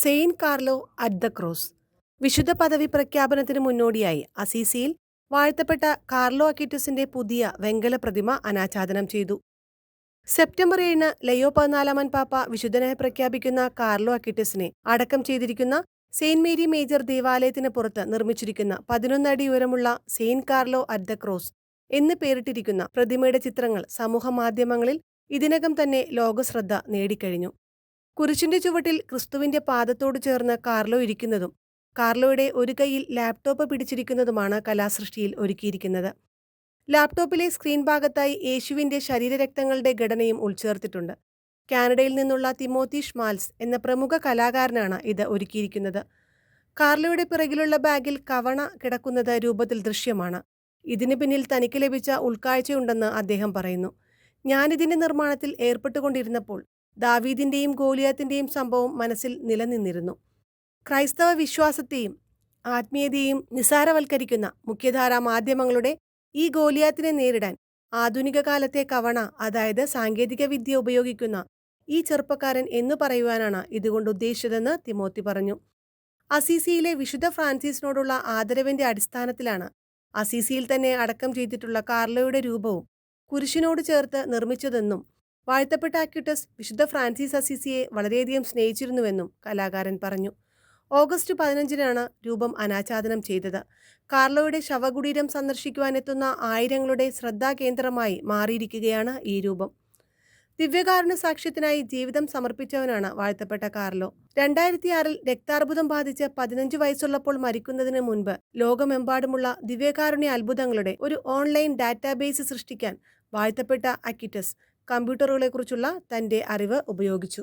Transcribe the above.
Saint Carlo at the cross. വിശുദ്ധ പദവി പ്രഖ്യാപനത്തിന് മുന്നോടിയായി അസീസിയിൽ വാഴ്ത്തപ്പെട്ട കാർലോ അക്വിറ്റസിന്റെ പുതിയ വെങ്കല പ്രതിമ അനാച്ഛാദനം ചെയ്തു. സെപ്റ്റംബർ 7 ലയോ 14 പാപ്പ വിശുദ്ധനായി പ്രഖ്യാപിക്കുന്ന കാർലോ അക്വിറ്റസിനെ അടക്കം ചെയ്തിരിക്കുന്ന സെയിന്റ് മേരി മേജർ ദേവാലയത്തിന് പുറത്ത് നിർമ്മിച്ചിരിക്കുന്ന 11 അടി ഉയരമുള്ള Saint Carlo at the cross എന്ന് പേരിട്ടിരിക്കുന്ന പ്രതിമയുടെ ചിത്രങ്ങൾ സമൂഹ മാധ്യമങ്ങളിൽ ഇതിനകം തന്നെ ലോകശ്രദ്ധ നേടിക്കഴിഞ്ഞു. കുരിശിന്റെ ചുവട്ടിൽ ക്രിസ്തുവിന്റെ പാദത്തോട് ചേർന്ന് കാർലോ ഇരിക്കുന്നതും കാർലോയുടെ ഒരു കൈയിൽ ലാപ്ടോപ്പ് പിടിച്ചിരിക്കുന്നതുമാണ് കലാസൃഷ്ടിയിൽ ഒരുക്കിയിരിക്കുന്നത്. ലാപ്ടോപ്പിലെ സ്ക്രീൻ ഭാഗത്തായി യേശുവിന്റെ ശരീരരക്തങ്ങളുടെ ഘടനയും ഉൾച്ചേർത്തിട്ടുണ്ട്. കാനഡയിൽ നിന്നുള്ള തിമോത്തി ഷ്മാൽസ് എന്ന പ്രമുഖ കലാകാരനാണ് ഇത് ഒരുക്കിയിരിക്കുന്നത്. കാർലോയുടെ പിറകിലുള്ള ബാഗിൽ കവണ കിടക്കുന്നത് രൂപത്തിൽ ദൃശ്യമാണ്. ഇതിന് പിന്നിൽ തനിക്ക് ലഭിച്ച ഉൾക്കാഴ്ചയുണ്ടെന്ന് അദ്ദേഹം പറയുന്നു. ഞാനിതിന്റെ നിർമ്മാണത്തിൽ ഏർപ്പെട്ടുകൊണ്ടിരുന്നപ്പോൾ ദാവീദിന്റെയും ഗോലിയാത്തിന്റെയും സംഭവം മനസ്സിൽ നിലനിന്നിരുന്നു. ക്രൈസ്തവ വിശ്വാസത്തെയും ആത്മീയതയെയും നിസാരവൽക്കരിക്കുന്ന മുഖ്യധാരാ മാധ്യമങ്ങളുടെ ഈ ഗോലിയാത്തിനെ നേരിടാൻ ആധുനിക കാലത്തെ കവണ, അതായത് സാങ്കേതിക വിദ്യ ഉപയോഗിക്കുന്ന ഈ ചെറുപ്പക്കാരൻ എന്നു പറയുവാനാണ് ഇതുകൊണ്ട് ഉദ്ദേശിച്ചതെന്ന് തിമോത്തി പറഞ്ഞു. അസീസിയിലെ വിശുദ്ധ ഫ്രാൻസിസിനോടുള്ള ആദരവിന്റെ അടിസ്ഥാനത്തിലാണ് അസീസിയിൽ തന്നെ അടക്കം ചെയ്തിട്ടുള്ള കാർലോയുടെ രൂപവും കുരിശിനോട് ചേർത്ത് നിർമ്മിച്ചതെന്നും വാഴ്ത്തപ്പെട്ട അക്വിറ്റസ് വിശുദ്ധ ഫ്രാൻസിസ് അസീസിയെ വളരെയധികം സ്നേഹിച്ചിരുന്നുവെന്നും കലാകാരൻ പറഞ്ഞു. ഓഗസ്റ്റ് 15 രൂപം അനാച്ഛാദനം ചെയ്തത്. കാർലോയുടെ ശവകുടീരം സന്ദർശിക്കുവാനെത്തുന്ന ആയിരങ്ങളുടെ ശ്രദ്ധാകേന്ദ്രമായി മാറിയിരിക്കുകയാണ് ഈ രൂപം. ദിവ്യകാരുണ്യ സാക്ഷ്യത്തിനായി ജീവിതം സമർപ്പിച്ചവനാണ് വാഴ്ത്തപ്പെട്ട കാർലോ. 2006 രക്താർബുദം ബാധിച്ച് 15 വയസ്സുള്ളപ്പോൾ മരിക്കുന്നതിന് മുൻപ് ലോകമെമ്പാടുമുള്ള ദിവ്യകാരുണ്യ അത്ഭുതങ്ങളുടെ ഒരു ഓൺലൈൻ ഡാറ്റാബേസ് സൃഷ്ടിക്കാൻ വാഴ്ത്തപ്പെട്ട അക്വിറ്റസ് കമ്പ്യൂട്ടറുകളെക്കുറിച്ചുള്ള തന്റെ അറിവ് ഉപയോഗിച്ചു.